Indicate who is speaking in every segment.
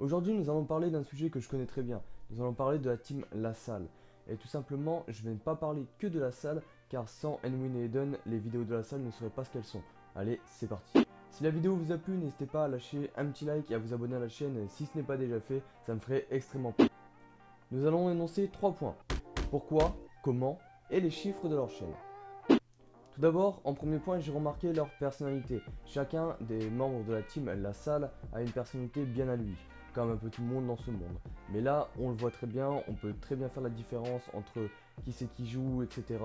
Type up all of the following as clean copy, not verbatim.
Speaker 1: Aujourd'hui, nous allons parler d'un sujet que je connais très bien. Nous allons parler de la team La Salle. Et tout simplement, je vais ne pas parler que de La Salle, car sans Enwin et Eden, les vidéos de La Salle ne seraient pas ce qu'elles sont. Allez, c'est parti. Si la vidéo vous a plu, n'hésitez pas à lâcher un petit like et à vous abonner à la chaîne si ce n'est pas déjà fait, ça me ferait extrêmement plaisir. Nous allons énoncer 3 points. Pourquoi, comment et les chiffres de leur chaîne. Tout d'abord, en premier point, j'ai remarqué leur personnalité. Chacun des membres de la team La Salle a une personnalité bien à lui, comme un peu tout le monde dans ce monde. Mais là, on le voit très bien, on peut très bien faire la différence entre qui c'est qui joue, etc.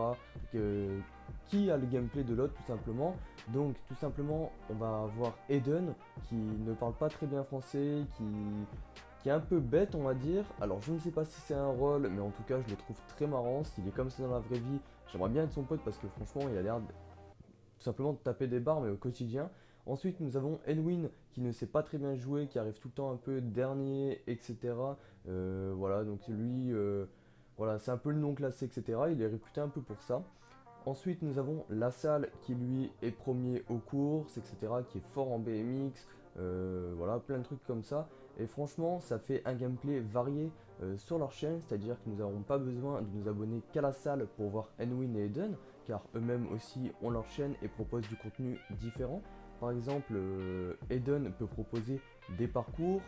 Speaker 1: Qui a le gameplay de l'autre, tout simplement. Donc, tout simplement, on va avoir Eden, qui ne parle pas très bien français, qui est un peu bête, on va dire. Alors, je ne sais pas si c'est un rôle, mais en tout cas, je le trouve très marrant. S'il est comme ça dans la vraie vie, j'aimerais bien être son pote parce que franchement, il a l'air tout simplement de taper des barres, mais au quotidien. Ensuite, nous avons Enwin qui ne sait pas très bien jouer, qui arrive tout le temps un peu dernier, etc. Voilà, donc lui, voilà, c'est un peu le non classé, etc. Il est réputé un peu pour ça. Ensuite, nous avons La Salle qui lui est premier aux courses, etc. Qui est fort en BMX, voilà, plein de trucs comme ça. Et franchement, ça fait un gameplay varié sur leur chaîne, c'est-à-dire que nous n'aurons pas besoin de nous abonner qu'à La Salle pour voir Enwin et Eden, car eux-mêmes aussi ont leur chaîne et proposent du contenu différent. Par exemple, Eden peut proposer des parcours.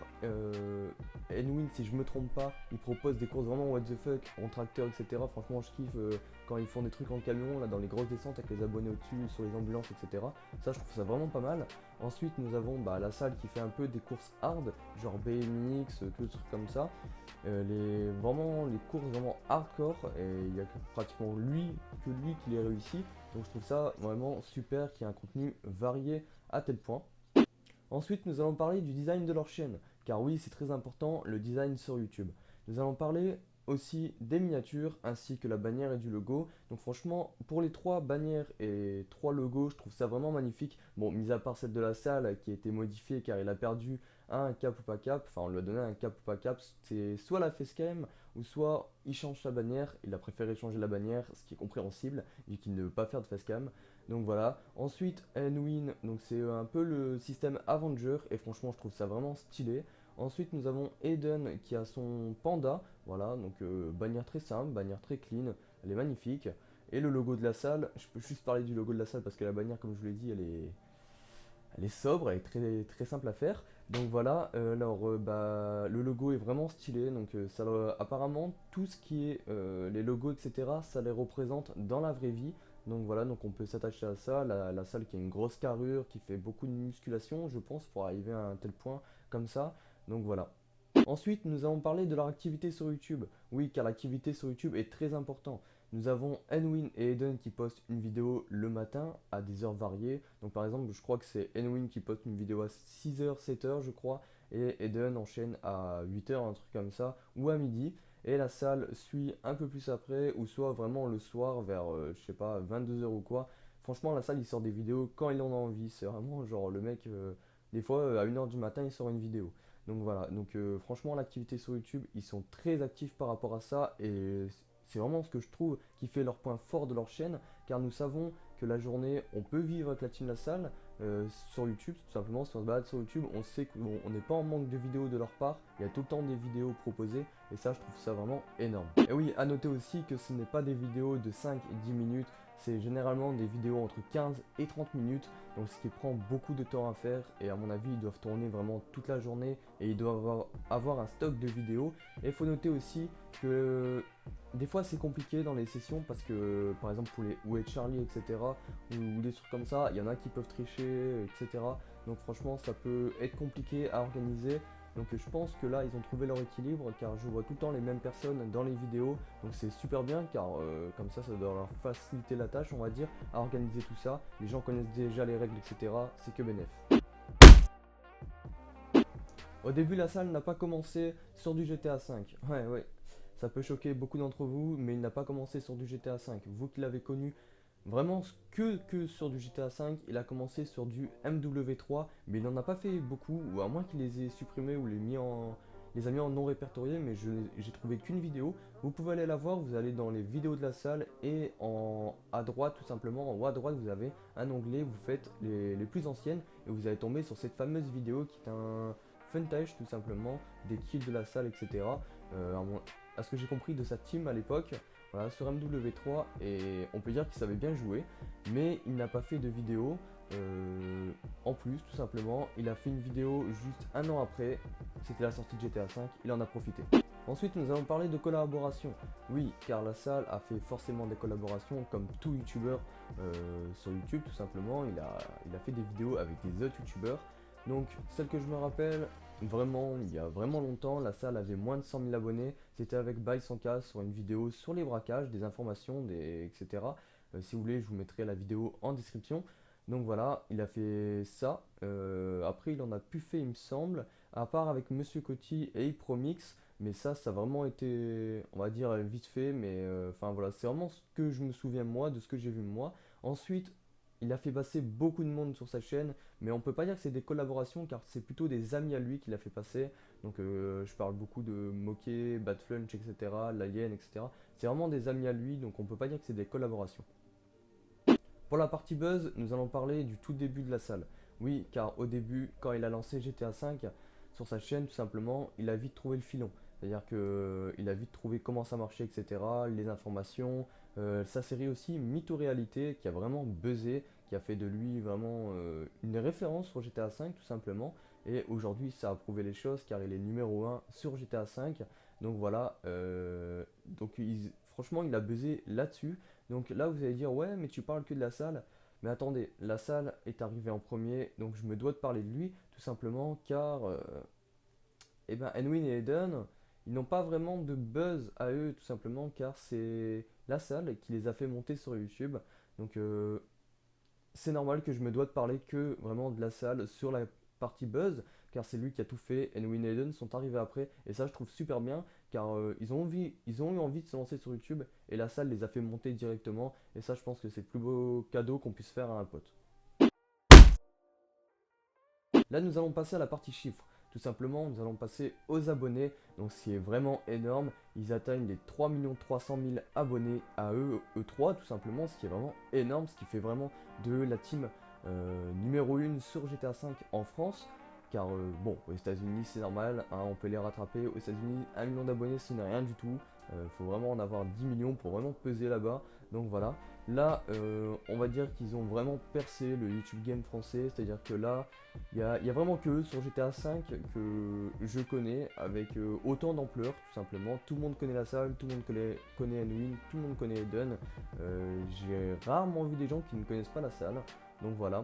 Speaker 1: Enwin, si je me trompe pas, il propose des courses vraiment what the fuck en tracteur, etc. Franchement, je kiffe quand ils font des trucs en camion, là, dans les grosses descentes avec les abonnés au-dessus, sur les ambulances, etc. Ça, je trouve ça vraiment pas mal. Ensuite, nous avons La Salle qui fait un peu des courses hard, genre BMX, tout le truc comme ça. Vraiment, les courses vraiment hardcore, et il y a pratiquement lui qui les réussit. Donc je trouve ça vraiment super qu'il y ait un contenu varié à tel point. Ensuite, nous allons parler du design de leur chaîne, car oui, c'est très important, le design sur YouTube. Nous allons parler aussi des miniatures ainsi que la bannière et du logo. Donc franchement, pour les 3 bannières et 3 logos, je trouve ça vraiment magnifique. Bon, mis à part celle de La Salle qui a été modifiée car il a perdu un cap ou pas cap, enfin on lui a donné un cap ou pas cap, c'est soit la facecam ou soit il change sa bannière, il a préféré changer la bannière, ce qui est compréhensible vu qu'il ne veut pas faire de facecam. Donc voilà. Ensuite, Enwin, donc c'est un peu le système Avenger et franchement je trouve ça vraiment stylé. Ensuite nous avons Eden qui a son panda, voilà, donc bannière très simple, bannière très clean, elle est magnifique. Et le logo de La Salle, je peux juste parler du logo de La Salle parce que la bannière comme je vous l'ai dit elle est sobre, elle est très simple à faire. Donc voilà, le logo est vraiment stylé. Donc apparemment tout ce qui est les logos, etc., ça les représente dans la vraie vie. Donc voilà, donc on peut s'attacher à ça. La salle qui a une grosse carrure, qui fait beaucoup de musculation, je pense, pour arriver à un tel point comme ça. Donc voilà. Ensuite, nous allons parler de leur activité sur YouTube. Oui, car l'activité sur YouTube est très importante. Nous avons Enwin et Eden qui postent une vidéo le matin à des heures variées. Donc par exemple, je crois que c'est Enwin qui poste une vidéo à 6h, 7h je crois, et Eden enchaîne à 8h, un truc comme ça, ou à midi. Et la salle suit un peu plus après, ou soit vraiment le soir vers, je sais pas, 22h ou quoi. Franchement, la salle, il sort des vidéos quand il en a envie. C'est vraiment genre le mec, des fois, à 1h du matin, il sort une vidéo. Donc voilà, donc franchement l'activité sur YouTube, ils sont très actifs par rapport à ça et c'est vraiment ce que je trouve qui fait leur point fort de leur chaîne car nous savons que la journée, on peut vivre avec la team La Salle sur YouTube, tout simplement si on se balade sur YouTube, on sait qu'on n'est pas en manque de vidéos de leur part, il y a tout le temps des vidéos proposées et ça je trouve ça vraiment énorme. Et oui, à noter aussi que ce n'est pas des vidéos de 5 et 10 minutes, c'est généralement des vidéos entre 15 et 30 minutes, donc ce qui prend beaucoup de temps à faire et à mon avis ils doivent tourner vraiment toute la journée et ils doivent avoir un stock de vidéos. Et il faut noter aussi que des fois c'est compliqué dans les sessions parce que par exemple pour les Où est Charlie, etc. ou des trucs comme ça, il y en a qui peuvent tricher, etc. Donc franchement ça peut être compliqué à organiser. Donc je pense que là ils ont trouvé leur équilibre car je vois tout le temps les mêmes personnes dans les vidéos. Donc c'est super bien car comme ça doit leur faciliter la tâche on va dire à organiser tout ça. Les gens connaissent déjà les règles, etc. C'est que bénéf. Au début, la salle n'a pas commencé sur du GTA V. Ouais, ça peut choquer beaucoup d'entre vous, mais il n'a pas commencé sur du GTA V. Vous qui l'avez connu vraiment que sur du GTA V, il a commencé sur du MW3, mais il n'en a pas fait beaucoup, ou à moins qu'il les ait supprimés ou les a mis en non répertorié, mais j'ai trouvé qu'une vidéo. Vous pouvez aller la voir, vous allez dans les vidéos de la salle et à droite tout simplement, en haut à droite vous avez un onglet, vous faites les plus anciennes et vous allez tomber sur cette fameuse vidéo qui est Funtech tout simplement, des kills de la salle, etc. À ce que j'ai compris de sa team à l'époque, voilà, sur MW3, et on peut dire qu'il savait bien jouer, mais il n'a pas fait de vidéo. En plus, tout simplement, il a fait une vidéo juste un an après, c'était la sortie de GTA V, il en a profité. Ensuite, nous allons parler de collaboration. Oui, car la salle a fait forcément des collaborations, comme tout youtubeur sur YouTube, tout simplement. Il a fait des vidéos avec des autres youtubeurs. Donc, celle que je me rappelle, vraiment, il y a vraiment longtemps, la salle avait moins de 100 000 abonnés. C'était avec By100K sur une vidéo sur les braquages, des informations, etc. Si vous voulez, je vous mettrai la vidéo en description. Donc voilà, il a fait ça. Après, il en a plus fait, il me semble, à part avec Monsieur Coty et Promix. Mais ça a vraiment été, on va dire, vite fait. Mais enfin voilà, c'est vraiment ce que je me souviens moi, de ce que j'ai vu moi. Ensuite, il a fait passer beaucoup de monde sur sa chaîne. Mais on peut pas dire que c'est des collaborations, car c'est plutôt des amis à lui qu'il a fait passer. Donc je parle beaucoup de Moquet, Badflunch, etc., Layen, etc. C'est vraiment des amis à lui, donc on peut pas dire que c'est des collaborations. Pour la partie buzz, nous allons parler du tout début de la salle. Oui, car au début, quand il a lancé GTA V sur sa chaîne, tout simplement, il a vite trouvé le filon. C'est-à-dire qu'il a vite trouvé comment ça marchait, etc., les informations. Sa série aussi, Mytho-Réalité, qui a vraiment buzzé, qui a fait de lui vraiment une référence sur GTA V, tout simplement. Et aujourd'hui, ça a prouvé les choses, car il est numéro 1 sur GTA V. Donc voilà, franchement, il a buzzé là-dessus. Donc là, vous allez dire, ouais, mais tu parles que de la salle. Mais attendez, la salle est arrivée en premier, donc je me dois de parler de lui, tout simplement, car eh ben, Enwin et Eden, ils n'ont pas vraiment de buzz à eux, tout simplement, car c'est la salle qui les a fait monter sur YouTube. Donc c'est normal que je me dois de parler que vraiment de la salle sur la partie buzz, car c'est lui qui a tout fait. Enwin et Eden sont arrivés après, et ça je trouve super bien, car ils ont eu envie de se lancer sur YouTube, et la salle les a fait monter directement, et ça je pense que c'est le plus beau cadeau qu'on puisse faire à un pote. Là nous allons passer à la partie chiffres. Tout simplement, nous allons passer aux abonnés, donc ce qui est vraiment énorme. Ils atteignent les 3 300 000 abonnés à eux, E3 tout simplement, ce qui est vraiment énorme, ce qui fait vraiment de la team numéro 1 sur GTA V en France. Car bon, aux États-Unis c'est normal, hein, on peut les rattraper. Aux États-Unis, 1 million d'abonnés ce n'est rien du tout. Faut vraiment en avoir 10 millions pour vraiment peser là-bas. Donc voilà. Là, on va dire qu'ils ont vraiment percé le YouTube Game français, c'est-à-dire que là, il y a vraiment que eux sur GTA V que je connais avec autant d'ampleur, tout simplement. Tout le monde connaît la salle, tout le monde connaît Enwin, tout le monde connaît Eden. J'ai rarement vu des gens qui ne connaissent pas la salle, donc voilà.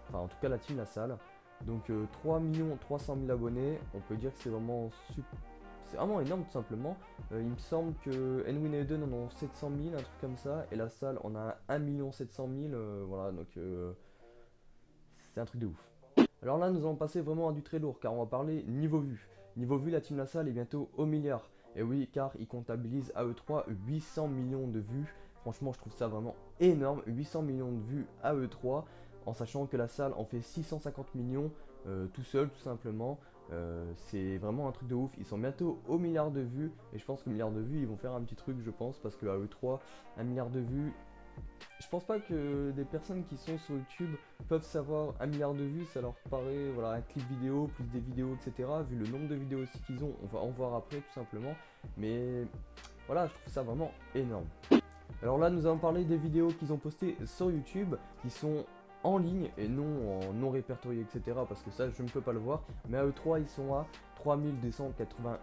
Speaker 1: Enfin, en tout cas, la team La Salle. Donc 3 300 000 abonnés, on peut dire que c'est vraiment super. C'est vraiment énorme tout simplement. Il me semble que Enwin et Eden en ont 700 000, un truc comme ça, et la salle en a 1 700 000, voilà, donc c'est un truc de ouf. Alors là, nous allons passer vraiment à du très lourd, car on va parler niveau vue. Niveau vue, la team La Salle est bientôt au milliard. Et oui, car ils comptabilisent à eux 3 800 millions de vues. Franchement, je trouve ça vraiment énorme, 800 millions de vues à eux 3, en sachant que la salle en fait 650 millions tout seul, tout simplement. C'est vraiment un truc de ouf. Ils sont bientôt au milliard de vues, et je pense que milliard de vues, ils vont faire un petit truc, je pense, parce que à eux 3, 1 milliard de vues, je pense pas que des personnes qui sont sur YouTube peuvent savoir 1 milliard de vues, ça leur paraît, voilà, un clip vidéo, plus des vidéos, etc. Vu le nombre de vidéos aussi qu'ils ont, on va en voir après tout simplement. Mais voilà, je trouve ça vraiment énorme. Alors là, nous allons parler des vidéos qu'ils ont postées sur YouTube, qui sont en ligne et non en non répertorié, etc. Parce que ça, je ne peux pas le voir. Mais à E3, ils sont à 3281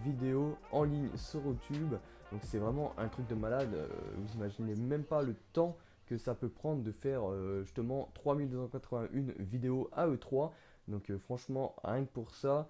Speaker 1: vidéos en ligne sur YouTube. Donc c'est vraiment un truc de malade. Vous imaginez même pas le temps que ça peut prendre de faire justement 3281 vidéos à E3. Donc franchement, rien que pour ça,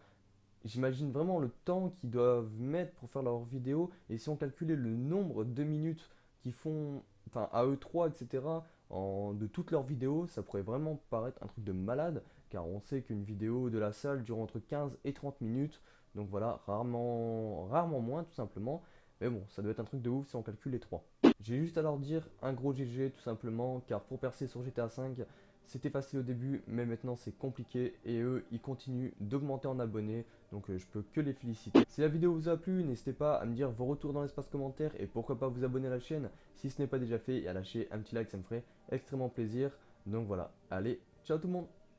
Speaker 1: j'imagine vraiment le temps qu'ils doivent mettre pour faire leurs vidéos. Et si on calculait le nombre de minutes qu'ils font, enfin à E3, etc., de toutes leurs vidéos, ça pourrait vraiment paraître un truc de malade. Car on sait qu'une vidéo de la salle dure entre 15 et 30 minutes. Donc voilà, rarement moins tout simplement. Mais bon, ça doit être un truc de ouf si on calcule les trois. J'ai juste à leur dire un gros GG tout simplement, car pour percer sur GTA V, c'était facile au début, mais maintenant c'est compliqué et eux, ils continuent d'augmenter en abonnés, donc je peux que les féliciter. Si la vidéo vous a plu, n'hésitez pas à me dire vos retours dans l'espace commentaire et pourquoi pas vous abonner à la chaîne si ce n'est pas déjà fait et à lâcher un petit like, ça me ferait extrêmement plaisir. Donc voilà, allez, ciao tout le monde!